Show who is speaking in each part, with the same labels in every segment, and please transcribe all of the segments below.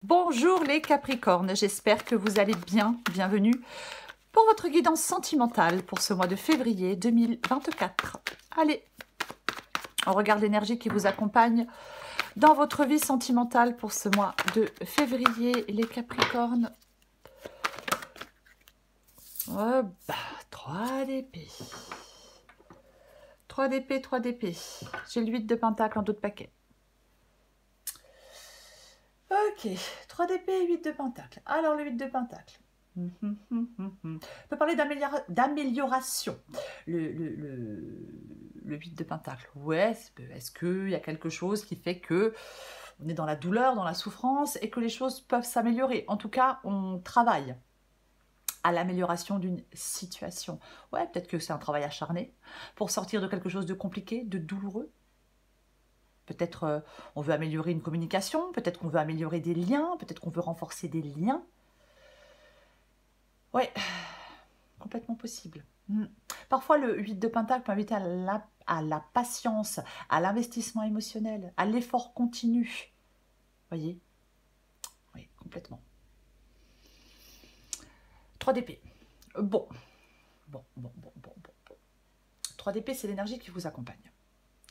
Speaker 1: Bonjour les Capricornes, j'espère que vous allez bien. Bienvenue pour votre guidance sentimentale pour ce mois de février 2024. Allez, on regarde l'énergie qui vous accompagne dans votre vie sentimentale pour ce mois de février, les Capricornes. 3 d'épée. 3 d'épée, 3 d'épée. J'ai le 8 de pentacle en dos de paquet. Ok, 3 d'épée et 8 de pentacle. Alors, le 8 de pentacle. On peut parler d'amélioration. Le 8 de pentacle. Ouais, est-ce qu'il y a quelque chose qui fait que on est dans la douleur, dans la souffrance et que les choses peuvent s'améliorer? En tout cas, on travaille à l'amélioration d'une situation. Ouais, peut-être que c'est un travail acharné pour sortir de quelque chose de compliqué, de douloureux. Peut-être on veut améliorer une communication, peut-être qu'on veut améliorer des liens, peut-être qu'on veut renforcer des liens. Ouais, complètement possible. Parfois, le 8 de pentacle peut inviter à la patience, à l'investissement émotionnel, à l'effort continu. Voyez? Oui, complètement. 3 d'épée. Bon. 3 d'épée, c'est l'énergie qui vous accompagne.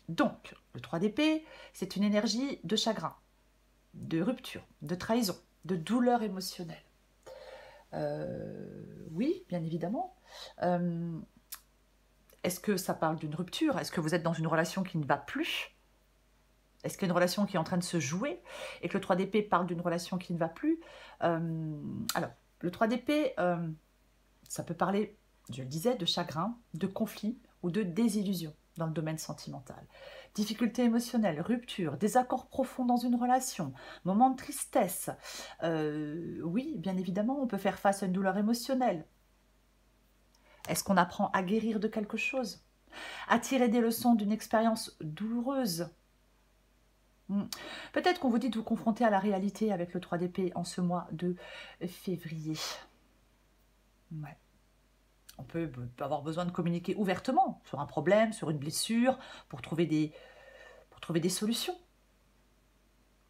Speaker 1: Donc, le 3 d'épée, c'est une énergie de chagrin, de rupture, de trahison, de douleur émotionnelle. Oui, bien évidemment. Est-ce que ça parle d'une rupture? Est-ce que vous êtes dans une relation qui ne va plus? Est-ce qu'il y a une relation qui est en train de se jouer et que le 3 d'épée parle d'une relation qui ne va plus? Alors, le 3 d'épée, ça peut parler, je le disais, de chagrin, de conflit ou de désillusion dans le domaine sentimental. Difficultés émotionnelles, rupture, désaccord profond dans une relation, moment de tristesse. Oui, bien évidemment, on peut faire face à une douleur émotionnelle. Est-ce qu'on apprend à guérir de quelque chose? À tirer des leçons d'une expérience douloureuse? Peut-être qu'on vous dit de vous confronter à la réalité avec le 3 d'épée en ce mois de février. Ouais. On peut avoir besoin de communiquer ouvertement sur un problème, sur une blessure, pour trouver des solutions.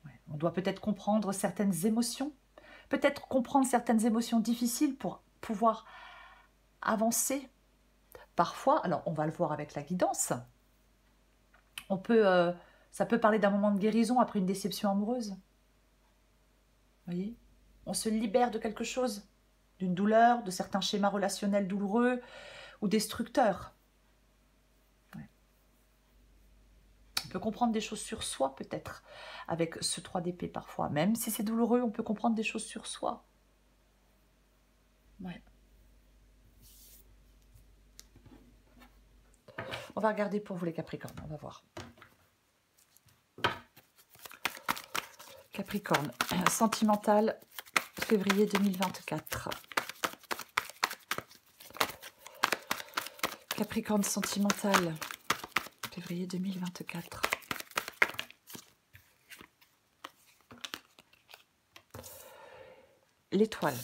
Speaker 1: Ouais. On doit peut-être comprendre certaines émotions, peut-être comprendre certaines émotions difficiles pour pouvoir avancer. Parfois, alors on va le voir avec la guidance, ça peut parler d'un moment de guérison après une déception amoureuse. Vous voyez? On se libère de quelque chose, d'une douleur, de certains schémas relationnels douloureux ou destructeurs. Ouais. On peut comprendre des choses sur soi peut-être avec ce 3 d'épée parfois. Même si c'est douloureux, on peut comprendre des choses sur soi. Ouais. On va regarder pour vous les Capricornes, on va voir. Capricorne, sentimental, février 2024. Capricorne sentimental, février 2024. L'étoile.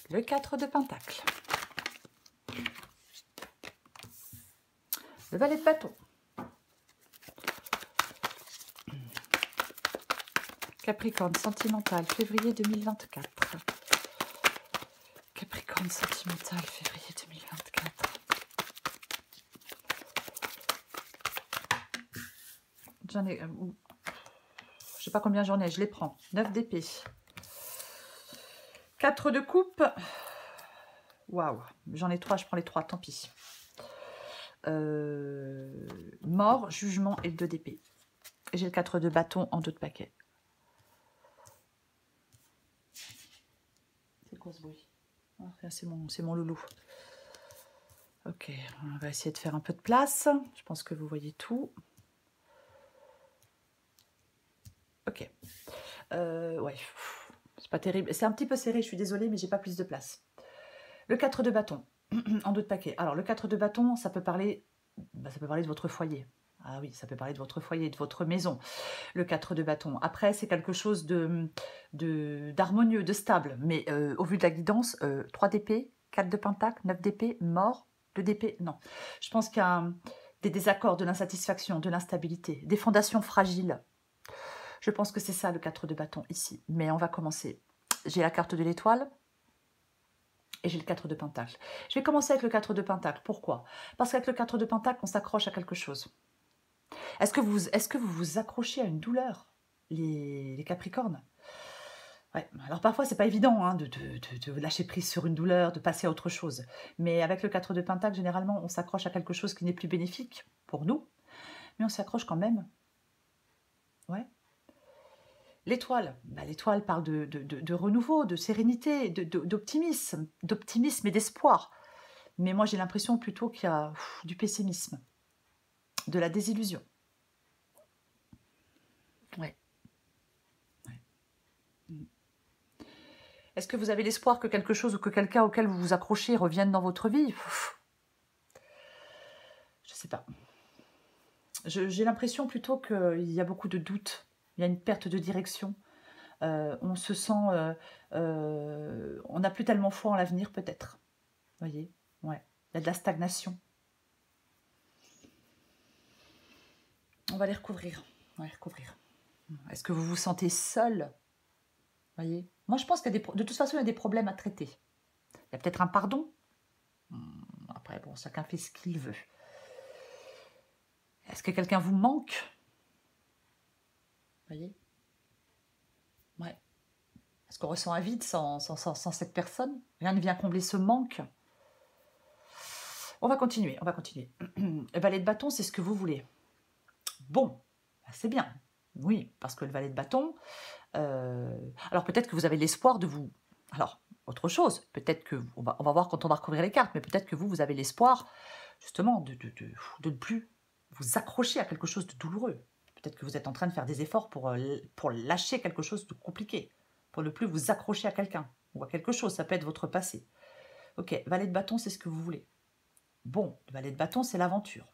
Speaker 1: Le 4 de pentacle. Le valet de bâton. Capricorne sentimental, février 2024. Capricorne sentimental, février 2024. J'en ai... je sais pas combien j'en ai, je les prends. 9 d'épée. 4 de coupe. Waouh, j'en ai 3, je prends les 3, tant pis. Mort, jugement et le 2 d'épée. Et j'ai le 4 de bâton en dos de paquet. C'est quoi ce bruit? Ah, c'est mon loulou. Ok, on va essayer de faire un peu de place. Je pense que vous voyez tout. Ok. Ouais, c'est pas terrible. C'est un petit peu serré, je suis désolée, mais j'ai pas plus de place. Le 4 de bâton, en dos de paquet. Alors, le 4 de bâton, ça peut parler de votre foyer. Ah oui, ça peut parler de votre foyer, de votre maison. Le 4 de bâton. Après, c'est quelque chose d'harmonieux, de stable. Mais au vu de la guidance, 3 d'épée, 4 de pentacle, 9 d'épée, mort, 2 d'épée, non. Je pense qu'il y a des désaccords, de l'insatisfaction, de l'instabilité, des fondations fragiles. Je pense que c'est ça le 4 de bâton ici. Mais on va commencer. J'ai la carte de l'étoile et j'ai le 4 de pentacle. Je vais commencer avec le 4 de pentacle. Pourquoi? Parce qu'avec le 4 de pentacle, on s'accroche à quelque chose. Est-ce que vous vous accrochez à une douleur, les Capricornes? Ouais. Alors parfois, c'est pas évident hein, de lâcher prise sur une douleur, de passer à autre chose. Mais avec le 4 de pentacle, généralement, on s'accroche à quelque chose qui n'est plus bénéfique pour nous. Mais on s'accroche quand même. Ouais. L'étoile, bah, l'étoile parle de renouveau, de sérénité, d'optimisme et d'espoir. Mais moi, j'ai l'impression plutôt qu'il y a du pessimisme, de la désillusion. Ouais. Est-ce que vous avez l'espoir que quelque chose ou que quelqu'un auquel vous vous accrochez revienne dans votre vie? Je ne sais pas. J'ai l'impression plutôt qu'il y a beaucoup de doutes. Il y a une perte de direction. On se sent... on n'a plus tellement foi en l'avenir, peut-être. Vous voyez? Ouais. Il y a de la stagnation. On va les recouvrir. On va les recouvrir. Est-ce que vous vous sentez seul? Voyez? Moi, je pense qu'il y a de toute façon, il y a des problèmes à traiter. Il y a peut-être un pardon. Après, bon, chacun fait ce qu'il veut. Est-ce que quelqu'un vous manque? Voyez? Ouais. Est-ce qu'on ressent un vide sans cette personne? Rien ne vient combler ce manque. On va continuer, on va continuer. Le valet de bâton, c'est ce que vous voulez. Bon, c'est bien. Oui, parce que le valet de bâton... alors peut-être que vous avez l'espoir de vous... Alors, autre chose, peut-être que... On va voir quand on va recouvrir les cartes, mais peut-être que vous avez l'espoir, justement, de ne plus vous accrocher à quelque chose de douloureux. Peut-être que vous êtes en train de faire des efforts pour lâcher quelque chose de compliqué, pour ne plus vous accrocher à quelqu'un ou à quelque chose. Ça peut être votre passé. Ok, valet de bâton, c'est ce que vous voulez. Bon, le valet de bâton, c'est l'aventure.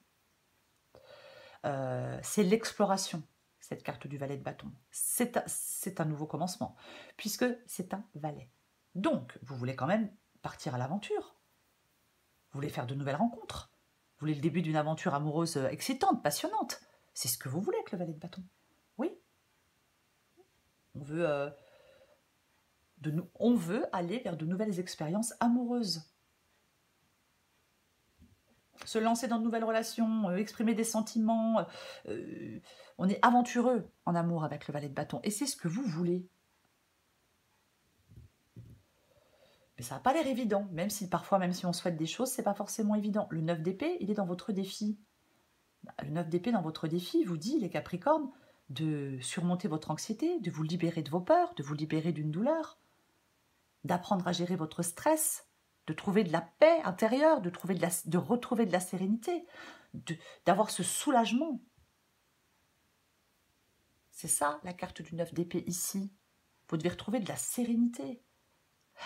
Speaker 1: C'est l'exploration, cette carte du valet de bâton. C'est un nouveau commencement, puisque c'est un valet. Donc, vous voulez quand même partir à l'aventure. Vous voulez faire de nouvelles rencontres. Vous voulez le début d'une aventure amoureuse excitante, passionnante. C'est ce que vous voulez avec le valet de bâton. Oui. On veut aller vers de nouvelles expériences amoureuses. Se lancer dans de nouvelles relations, exprimer des sentiments. On est aventureux en amour avec le valet de bâton. Et c'est ce que vous voulez. Mais ça n'a pas l'air évident. Même si parfois, même si on souhaite des choses, c'est pas forcément évident. Le 9 d'épée, il est dans votre défi. Le 9 d'épée dans votre défi vous dit, les Capricornes, de surmonter votre anxiété, de vous libérer de vos peurs, de vous libérer d'une douleur, d'apprendre à gérer votre stress, de trouver de la paix intérieure, de retrouver de la sérénité, d'avoir ce soulagement. C'est ça, la carte du 9 d'épée ici. Vous devez retrouver de la sérénité.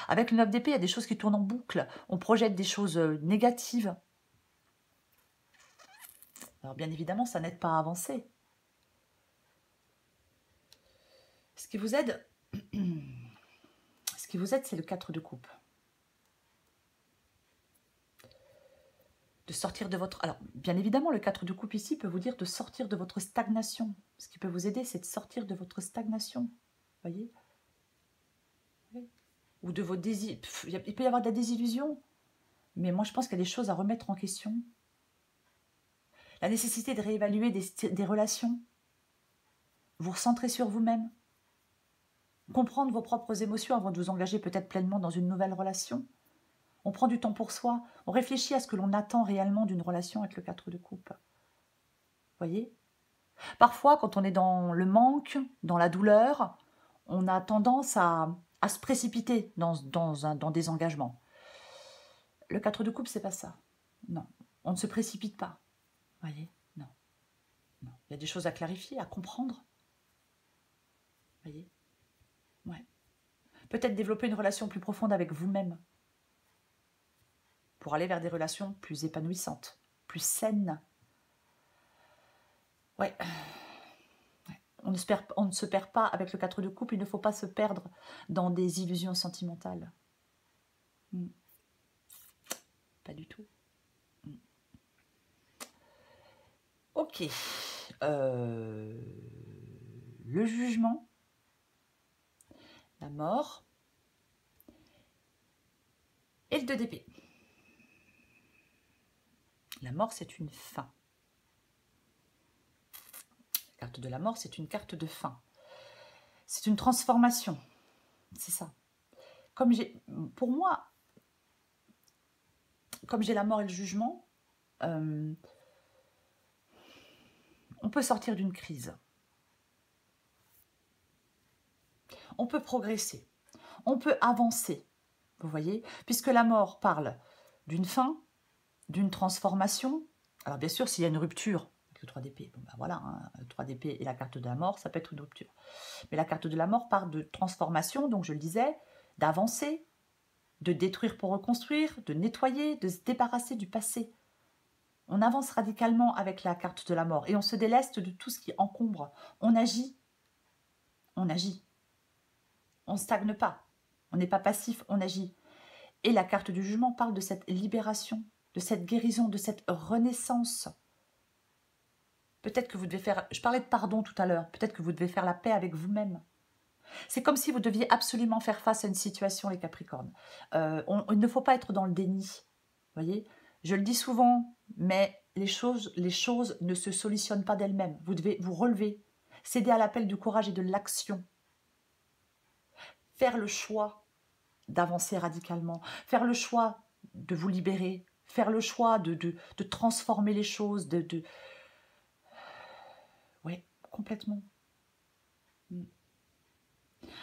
Speaker 1: Avec le 9 d'épée, il y a des choses qui tournent en boucle. On projette des choses négatives. Alors bien évidemment, ça n'aide pas à avancer. Ce qui vous aide, c'est le 4 de coupe. De sortir de votre... Alors, bien évidemment, le 4 de coupe ici peut vous dire de sortir de votre stagnation. Ce qui peut vous aider, c'est de sortir de votre stagnation. Vous voyez? Oui. Ou de vos désirs. Il peut y avoir de la désillusion. Mais moi, je pense qu'il y a des choses à remettre en question. La nécessité de réévaluer des relations. Vous recentrer sur vous-même. Comprendre vos propres émotions avant de vous engager peut-être pleinement dans une nouvelle relation. On prend du temps pour soi. On réfléchit à ce que l'on attend réellement d'une relation avec le 4 de coupe. Voyez? Parfois, quand on est dans le manque, dans la douleur, on a tendance à se précipiter dans des engagements. Le 4 de coupe, c'est pas ça. Non, on ne se précipite pas. Voyez? Non. Non. Il y a des choses à clarifier, à comprendre. Voyez? Ouais. Peut-être développer une relation plus profonde avec vous-même. Pour aller vers des relations plus épanouissantes, plus saines. Ouais. On ne se perd pas avec le 4 de coupe, il ne faut pas se perdre dans des illusions sentimentales. Pas du tout. Ok. Le le jugement, la mort et le 2 d'épée. La mort, c'est une fin. La carte de la mort, c'est une carte de fin. C'est une transformation. C'est ça. Pour moi, comme j'ai la mort et le jugement, on peut sortir d'une crise. On peut progresser. On peut avancer. Vous voyez? Puisque la mort parle d'une fin, d'une transformation. Alors bien sûr, s'il y a une rupture, avec le 3 d'épée, bon ben voilà, hein, le 3 d'épée et la carte de la mort, ça peut être une rupture. Mais la carte de la mort parle de transformation, donc je le disais, d'avancer, de détruire pour reconstruire, de nettoyer, de se débarrasser du passé. On avance radicalement avec la carte de la mort et on se déleste de tout ce qui encombre. On agit. On agit. On ne stagne pas. On n'est pas passif, on agit. Et la carte du jugement parle de cette libération, de cette guérison, de cette renaissance. Peut-être que vous devez faire... Je parlais de pardon tout à l'heure. Peut-être que vous devez faire la paix avec vous-même. C'est comme si vous deviez absolument faire face à une situation, les Capricornes. Il ne faut pas être dans le déni. Vous voyez? Je le dis souvent, mais les choses ne se solutionnent pas d'elles-mêmes. Vous devez vous relever, céder à l'appel du courage et de l'action. Faire le choix d'avancer radicalement, faire le choix de vous libérer, faire le choix de transformer les choses, Oui, complètement.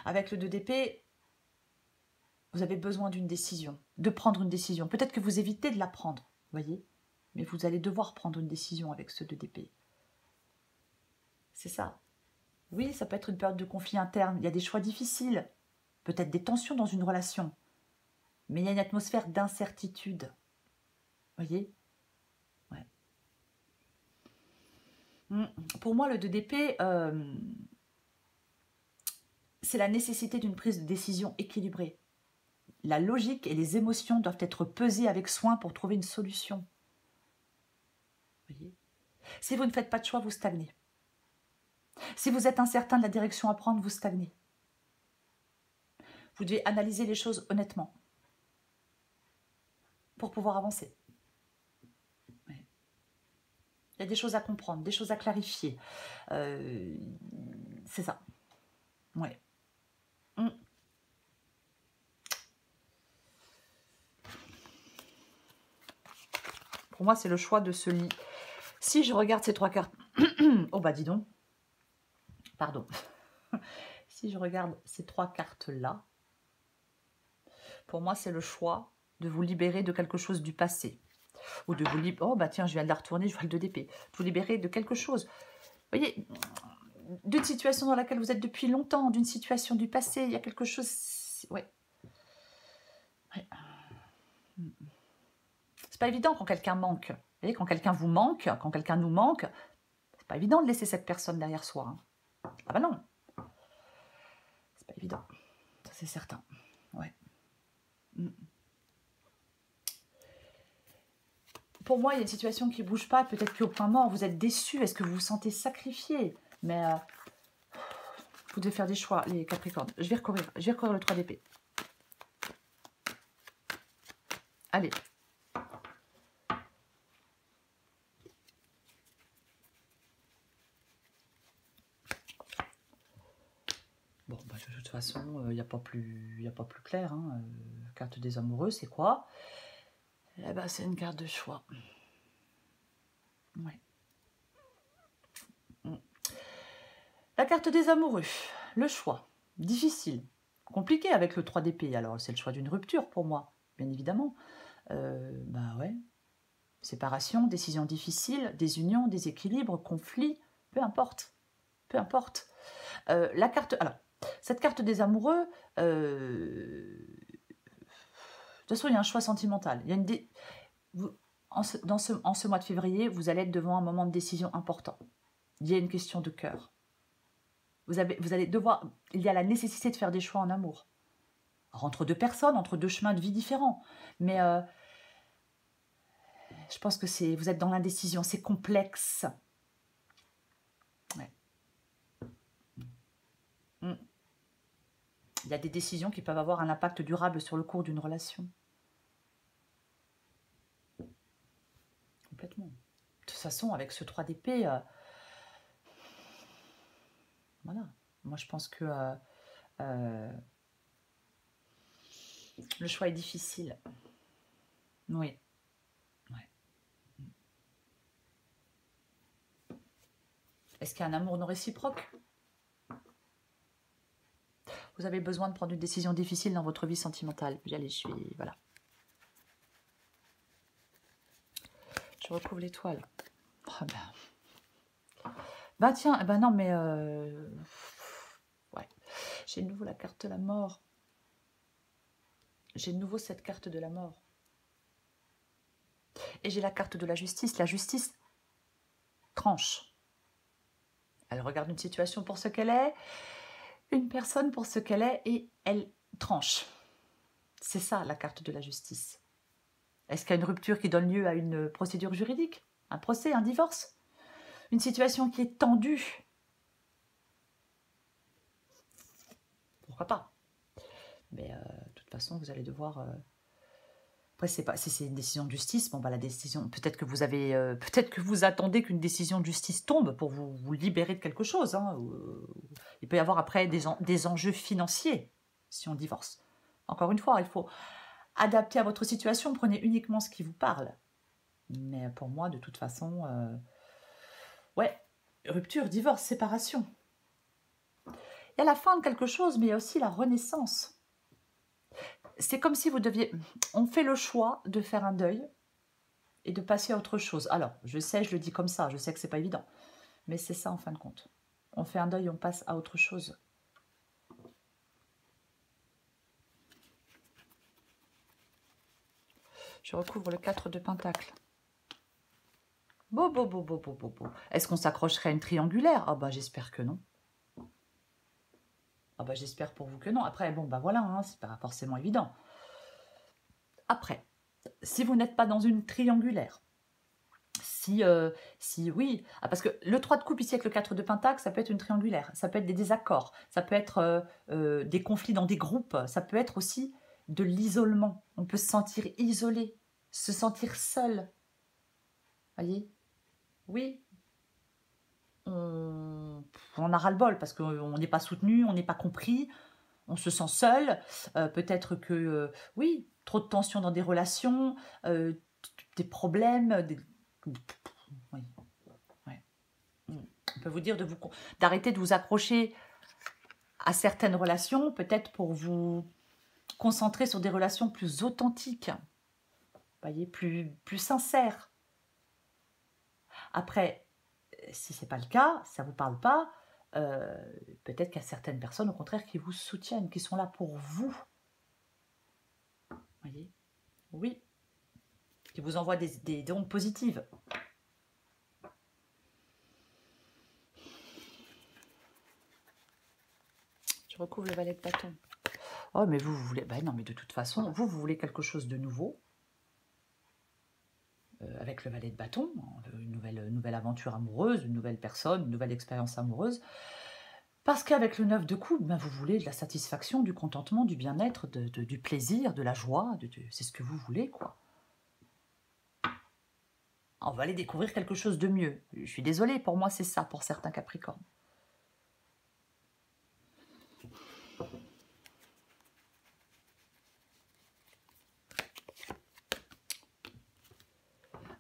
Speaker 1: Avec le 2 d'épée, vous avez besoin d'une décision, de prendre une décision. Peut-être que vous évitez de la prendre, voyez, mais vous allez devoir prendre une décision avec ce 2 d'épée. C'est ça. Oui, ça peut être une période de conflit interne, il y a des choix difficiles, peut-être des tensions dans une relation, mais il y a une atmosphère d'incertitude. Voyez? Ouais. Pour moi, le 2 d'épée, c'est la nécessité d'une prise de décision équilibrée. La logique et les émotions doivent être pesées avec soin pour trouver une solution. Voyez? Si vous ne faites pas de choix, vous stagnez. Si vous êtes incertain de la direction à prendre, vous stagnez. Vous devez analyser les choses honnêtement pour pouvoir avancer. Ouais. Il y a des choses à comprendre, des choses à clarifier. C'est ça. Ouais. Pour moi, c'est le choix de ce lit. Si je regarde ces 3 cartes... oh bah dis donc. Pardon. Si je regarde ces 3 cartes-là, pour moi, c'est le choix de vous libérer de quelque chose du passé. Ou de vous libérer... Oh bah tiens, je viens de la retourner, je vois le 2 d'épée. De vous libérer de quelque chose. Vous voyez, d'une situation dans laquelle vous êtes depuis longtemps, d'une situation du passé, il y a quelque chose... Ouais. C'est pas évident quand quelqu'un manque. Vous voyez, quand quelqu'un vous manque, quand quelqu'un nous manque, c'est pas évident de laisser cette personne derrière soi. Hein. Ah bah non. C'est pas évident. Ça c'est certain. Ouais. Pour moi, il y a une situation qui ne bouge pas. Peut-être qu'au point mort, vous êtes déçu. Est-ce que vous vous sentez sacrifié? Mais vous devez faire des choix, les Capricornes. Je vais recourir le 3 d'épée. Allez. Bon, bah, de toute façon, il n'y a pas plus clair. Hein. Carte des amoureux, c'est quoi? Eh ben, c'est une carte de choix. Ouais. La carte des amoureux, le choix. Difficile, compliqué avec le 3 d'épée. Alors, c'est le choix d'une rupture pour moi, bien évidemment. Bah ouais. Séparation, décision difficile, désunion, déséquilibre, conflit, peu importe. Peu importe. La carte... Alors, cette carte des amoureux... de toute façon, il y a un choix sentimental. Il y a une en ce mois de février, vous allez être devant un moment de décision important. Il y a une question de cœur. Vous allez devoir... Il y a la nécessité de faire des choix en amour. Alors, entre 2 personnes, entre 2 chemins de vie différents. Mais je pense que vous êtes dans l'indécision. C'est complexe. Ouais. Il y a des décisions qui peuvent avoir un impact durable sur le cours d'une relation. Complètement. De toute façon, avec ce 3 d'épée, voilà. Moi, je pense que le choix est difficile. Oui. Ouais. Est-ce qu'il y a un amour non réciproque? Vous avez besoin de prendre une décision difficile dans votre vie sentimentale. Allez, je suis... Voilà. Je recouvre l'étoile. Oh ben... Bah tiens, ben non, mais... Ouais. J'ai de nouveau la carte de la mort. J'ai de nouveau cette carte de la mort. Et j'ai la carte de la justice. La justice tranche. Elle regarde une situation pour ce qu'elle est, une personne pour ce qu'elle est, et elle tranche. C'est ça, la carte de la justice. Est-ce qu'il y a une rupture qui donne lieu à une procédure juridique? Un procès, un divorce? Une situation qui est tendue? Pourquoi pas? Mais de toute façon, vous allez devoir... Après, c'est pas, si c'est une décision de justice, bon, bah, la décision... Peut-être que vous avez... peut-être que vous attendez qu'une décision de justice tombe pour vous libérer de quelque chose. Hein, il peut y avoir après des enjeux financiers si on divorce. Encore une fois, il faut adapter à votre situation. Prenez uniquement ce qui vous parle. Mais pour moi, de toute façon... ouais, rupture, divorce, séparation. Il y a la fin de quelque chose, mais il y a aussi la renaissance. C'est comme si vous deviez... On fait le choix de faire un deuil et de passer à autre chose. Alors, je sais, je le dis comme ça, je sais que c'est pas évident. Mais c'est ça en fin de compte. On fait un deuil et on passe à autre chose. Je recouvre le 4 de Pentacle. Beau. Est-ce qu'on s'accrocherait à une triangulaire? Ah bah j'espère que non. Ah bah j'espère pour vous que non. Après, bon bah voilà, hein, c'est pas forcément évident. Après, si vous n'êtes pas dans une triangulaire, si oui, parce que le 3 de coupe ici avec le 4 de Pentacle, ça peut être une triangulaire, ça peut être des désaccords, ça peut être des conflits dans des groupes, ça peut être aussi de l'isolement. On peut se sentir isolé, se sentir seul. Voyez? Oui. On a ras-le-bol parce qu'on n'est pas soutenu, on n'est pas compris, on se sent seul. Peut-être que, oui, trop de tension dans des relations, des problèmes, oui. Ouais. On peut vous dire d'arrêter de vous accrocher à certaines relations, peut-être pour vous concentrer sur des relations plus authentiques, voyez, plus sincères. Après, si ce n'est pas le cas, si ça ne vous parle pas, peut-être qu'il y a certaines personnes, au contraire, qui vous soutiennent, qui sont là pour vous. Voyez? Oui. Qui vous envoient des ondes positives. Je recouvre le valet de bâton. Oh, mais vous voulez... Ben non, mais de toute façon, vous voulez quelque chose de nouveau. Avec le valet de bâton, une nouvelle aventure amoureuse, une nouvelle personne, une nouvelle expérience amoureuse. Parce qu'avec le 9 de coupe, ben vous voulez de la satisfaction, du contentement, du bien-être, du plaisir, de la joie, c'est ce que vous voulez, quoi. On va aller découvrir quelque chose de mieux. Je suis désolée, pour moi c'est ça, pour certains Capricornes.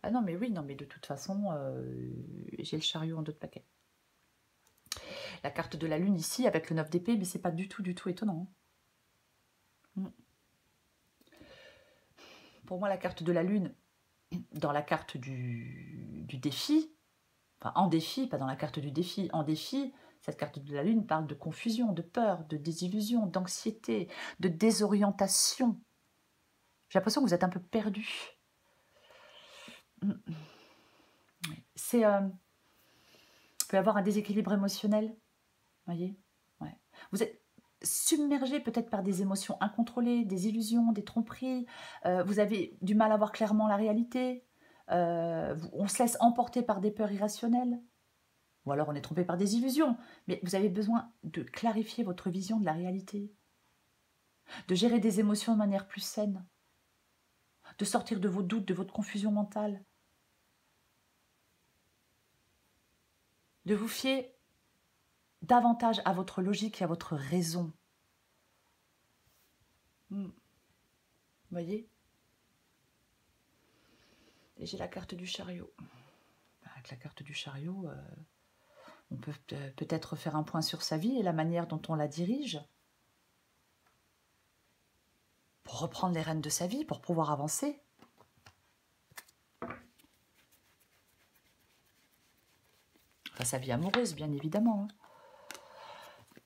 Speaker 1: Ah non, mais oui, non, mais de toute façon, j'ai le chariot en 2 de paquet. La carte de la lune ici, avec le 9 d'épée, mais c'est pas du tout étonnant. Pour moi, la carte de la lune, dans la carte du défi, enfin en défi, pas dans la carte du défi, en défi, cette carte de la lune parle de confusion, de peur, de désillusion, d'anxiété, de désorientation. J'ai l'impression que vous êtes un peu perdu. C'est... peut y avoir un déséquilibre émotionnel, voyez, ouais. Vous êtes submergé peut-être par des émotions incontrôlées, des illusions, des tromperies. Vous avez du mal à voir clairement la réalité. On se laisse emporter par des peurs irrationnelles. Ou alors on est trompé par des illusions. Mais vous avez besoin de clarifier votre vision de la réalité. de gérer des émotions de manière plus saine, de sortir de vos doutes, de votre confusion mentale, de vous fier davantage à votre logique et à votre raison. Vous voyez? Et j'ai la carte du chariot. Avec la carte du chariot, on peut peut-être faire un point sur sa vie et la manière dont on la dirige pour reprendre les rênes de sa vie, pour pouvoir avancer. Enfin, sa vie amoureuse, bien évidemment.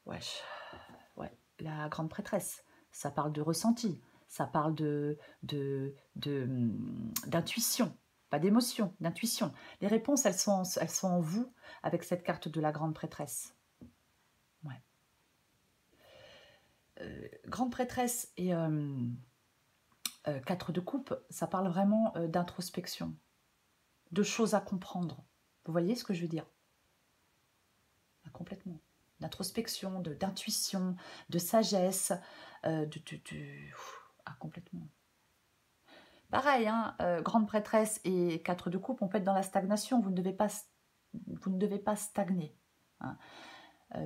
Speaker 1: Ouais, la grande prêtresse, ça parle de ressenti, ça parle d'intuition, pas d'émotion, d'intuition. Les réponses, elles sont en vous avec cette carte de la grande prêtresse. Ouais. Grande prêtresse et 4 de coupe, ça parle vraiment d'introspection, de choses à comprendre. Vous voyez ce que je veux dire? Complètement. D'introspection, d'intuition, de sagesse, complètement. Pareil, hein, grande prêtresse et 4 de coupe, on peut être dans la stagnation, vous ne devez pas stagner. Hein.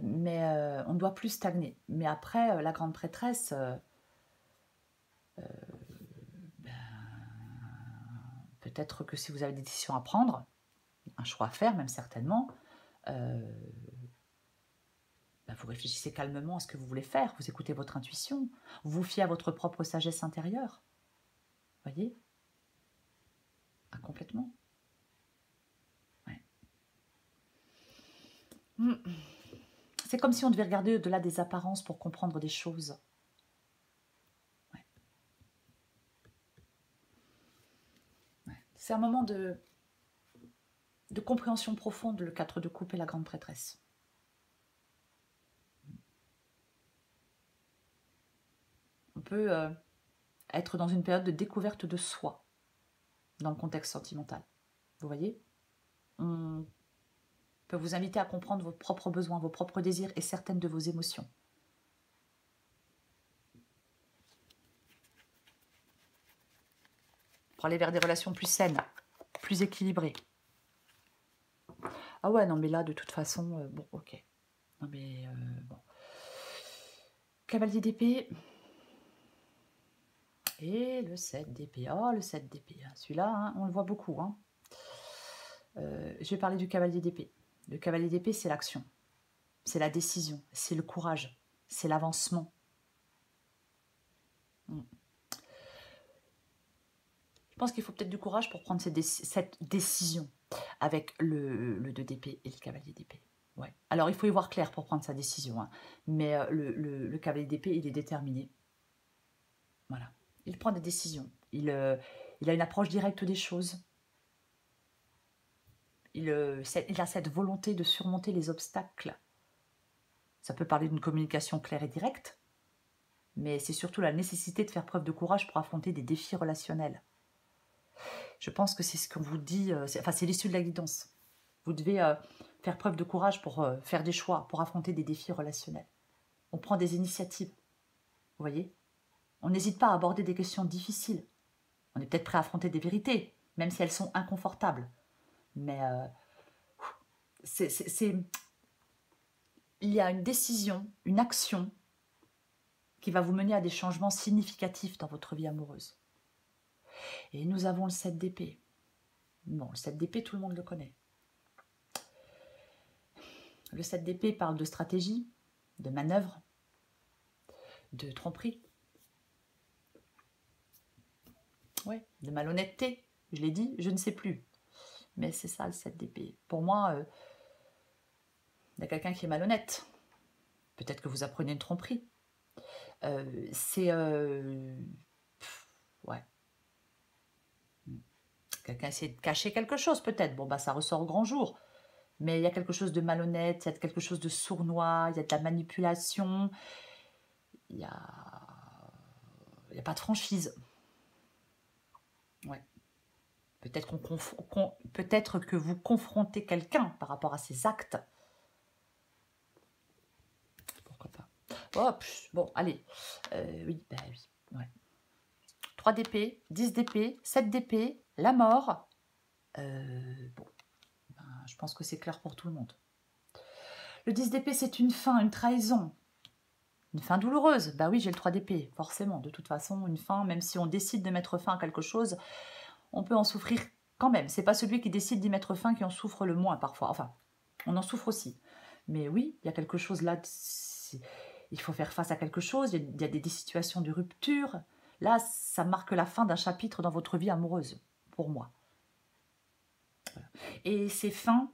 Speaker 1: Mais on ne doit plus stagner. Mais après, la grande prêtresse, peut-être que si vous avez des décisions à prendre, un choix à faire même certainement, vous réfléchissez calmement à ce que vous voulez faire, vous écoutez votre intuition, vous vous fiez à votre propre sagesse intérieure. Vous voyez? Complètement. Ouais. C'est comme si on devait regarder au-delà des apparences pour comprendre des choses. Ouais. Ouais. C'est un moment de compréhension profonde, le 4 de coupe et la grande prêtresse. On peut être dans une période de découverte de soi dans le contexte sentimental. Vous voyez? On peut vous inviter à comprendre vos propres besoins, vos propres désirs et certaines de vos émotions. Pour aller vers des relations plus saines, plus équilibrées. Ah ouais, non mais là, de toute façon, bon, ok. Non mais, bon. Cavalier d'épée. Et le 7 d'épée. Oh, le 7 d'épée. Celui-là, hein, on le voit beaucoup. Hein. Je vais parler du cavalier d'épée. Le cavalier d'épée, c'est l'action. C'est la décision. C'est le courage. C'est l'avancement. Je pense qu'il faut peut-être du courage pour prendre cette décision avec le 2 d'épée et le cavalier d'épée. Ouais. Alors, il faut y voir clair pour prendre sa décision. Hein. Mais le cavalier d'épée, il est déterminé. Voilà. Il prend des décisions. Il a une approche directe des choses. Il a cette volonté de surmonter les obstacles. Ça peut parler d'une communication claire et directe, mais c'est surtout la nécessité de faire preuve de courage pour affronter des défis relationnels. Je pense que c'est ce qu'on vous dit, c'est l'issue de la guidance. Vous devez faire preuve de courage pour faire des choix, pour affronter des défis relationnels. On prend des initiatives, vous voyez? On n'hésite pas à aborder des questions difficiles. On est peut-être prêt à affronter des vérités, même si elles sont inconfortables. Mais il y a une décision, une action qui va vous mener à des changements significatifs dans votre vie amoureuse. Et nous avons le 7 d'épée. Bon, le 7 d'épée, tout le monde le connaît. Le 7 d'épée parle de stratégie, de manœuvre, de tromperie. Ouais, de malhonnêteté, je l'ai dit, je ne sais plus. Mais c'est ça le 7 d'épée. Pour moi, il y a quelqu'un qui est malhonnête. Peut-être que vous apprenez une tromperie. Ouais. Quelqu'un essaie de cacher quelque chose, peut-être. Bon, ça ressort au grand jour. Mais il y a quelque chose de malhonnête, il y a quelque chose de sournois, il y a de la manipulation. Il n'y a pas de franchise. Ouais. Peut-être que vous confrontez quelqu'un par rapport à ses actes. Pourquoi pas. Hop, bon, allez. Oui, bah oui. Ouais. 3 d'épée, 10 d'épée, 7 d'épée, la mort. Bon, ben, je pense que c'est clair pour tout le monde. Le 10 d'épée, c'est une fin, une trahison. Une fin douloureuse. Bah oui, j'ai le 3 d'épée, forcément. De toute façon, une fin, même si on décide de mettre fin à quelque chose, on peut en souffrir quand même. C'est pas celui qui décide d'y mettre fin qui en souffre le moins parfois. Enfin, on en souffre aussi. Mais oui, il y a quelque chose là. Il faut faire face à quelque chose. Il y a des situations de rupture. Là, ça marque la fin d'un chapitre dans votre vie amoureuse, pour moi. Et ces fins,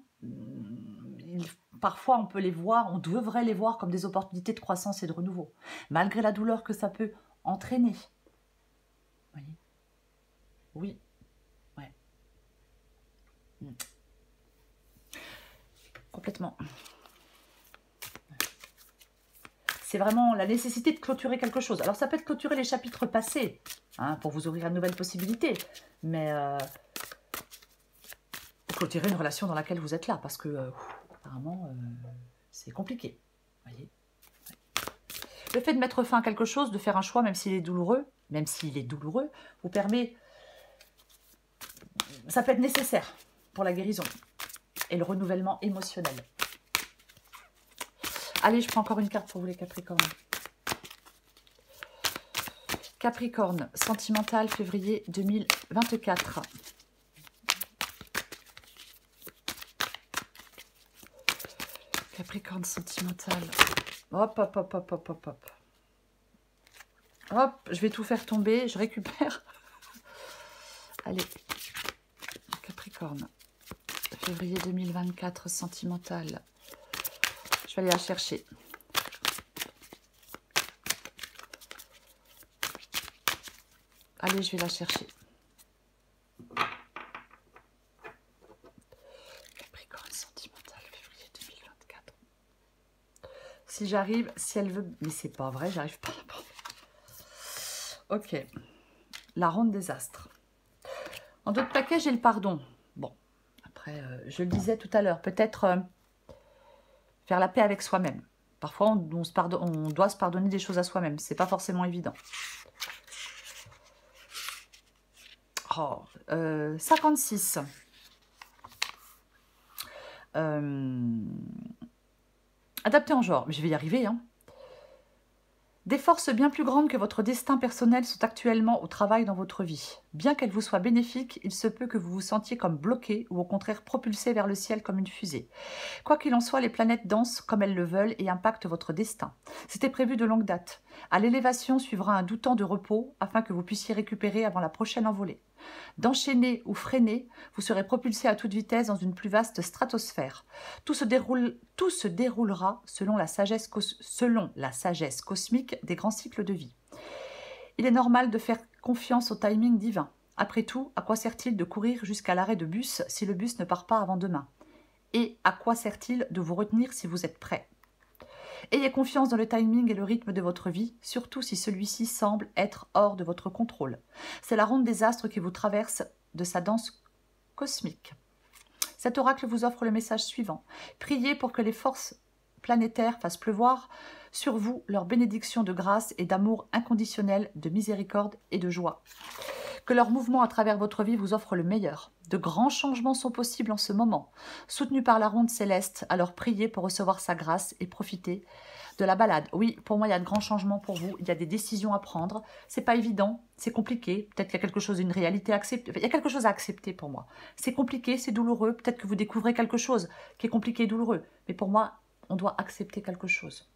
Speaker 1: parfois on peut les voir, on devrait les voir comme des opportunités de croissance et de renouveau, malgré la douleur que ça peut entraîner. Vous voyez? Oui. Ouais. Complètement. C'est vraiment la nécessité de clôturer quelque chose. Alors ça peut être clôturer les chapitres passés, hein, pour vous ouvrir à de nouvelles possibilités, mais clôturer une relation dans laquelle vous êtes là, parce que apparemment c'est compliqué. Voyez, ouais. Le fait de mettre fin à quelque chose, de faire un choix, même s'il est douloureux, vous permet, ça peut être nécessaire pour la guérison et le renouvellement émotionnel. Allez, je prends encore une carte pour vous les Capricornes. Capricorne, sentimental, février 2024. Capricorne, sentimental. Hop, hop, hop, hop, hop, hop, hop. Hop, je vais tout faire tomber, je récupère. Allez, Capricorne, février 2024, sentimental. Je vais aller la chercher. Allez, je vais la chercher. Capricorne, sentimental, février 2024. Si j'arrive, si elle veut... Mais c'est pas vrai, j'arrive pas à la prendre. Ok. La ronde des astres. En d'autres paquets, j'ai le pardon. Bon, après, je le disais tout à l'heure, peut-être faire la paix avec soi-même. Parfois, on doit se pardonner des choses à soi-même. C'est pas forcément évident. Oh, 56. Adapté en genre. Je vais y arriver, hein. Des forces bien plus grandes que votre destin personnel sont actuellement au travail dans votre vie. Bien qu'elles vous soient bénéfiques, il se peut que vous vous sentiez comme bloqué ou au contraire propulsé vers le ciel comme une fusée. Quoi qu'il en soit, les planètes dansent comme elles le veulent et impactent votre destin. C'était prévu de longue date. À l'élévation suivra un doux temps de repos afin que vous puissiez récupérer avant la prochaine envolée. D'enchaîner ou freiner, vous serez propulsé à toute vitesse dans une plus vaste stratosphère. Tout se déroulera selon la sagesse cosmique des grands cycles de vie. Il est normal de faire confiance au timing divin. Après tout, à quoi sert-il de courir jusqu'à l'arrêt de bus si le bus ne part pas avant demain? Et à quoi sert-il de vous retenir si vous êtes prêt? Ayez confiance dans le timing et le rythme de votre vie, surtout si celui-ci semble être hors de votre contrôle. C'est la ronde des astres qui vous traverse de sa danse cosmique. Cet oracle vous offre le message suivant. Priez pour que les forces planétaires fassent pleuvoir sur vous leur bénédiction de grâce et d'amour inconditionnel, de miséricorde et de joie. Que leur mouvement à travers votre vie vous offre le meilleur. De grands changements sont possibles en ce moment. Soutenus par la ronde céleste, alors priez pour recevoir sa grâce et profitez de la balade. Oui, pour moi, il y a de grands changements pour vous. Il y a des décisions à prendre. C'est pas évident, c'est compliqué. Peut-être qu'il y a quelque chose, une réalité à accepter. Il y a quelque chose à accepter pour moi. C'est compliqué, c'est douloureux. Peut-être que vous découvrez quelque chose qui est compliqué et douloureux. Mais pour moi, on doit accepter quelque chose.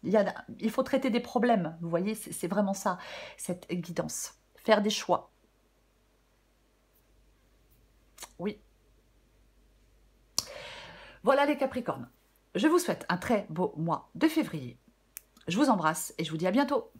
Speaker 1: Il faut traiter des problèmes. Vous voyez, c'est vraiment ça, cette guidance. Faire des choix. Oui. Voilà les Capricornes. Je vous souhaite un très beau mois de février. Je vous embrasse et je vous dis à bientôt.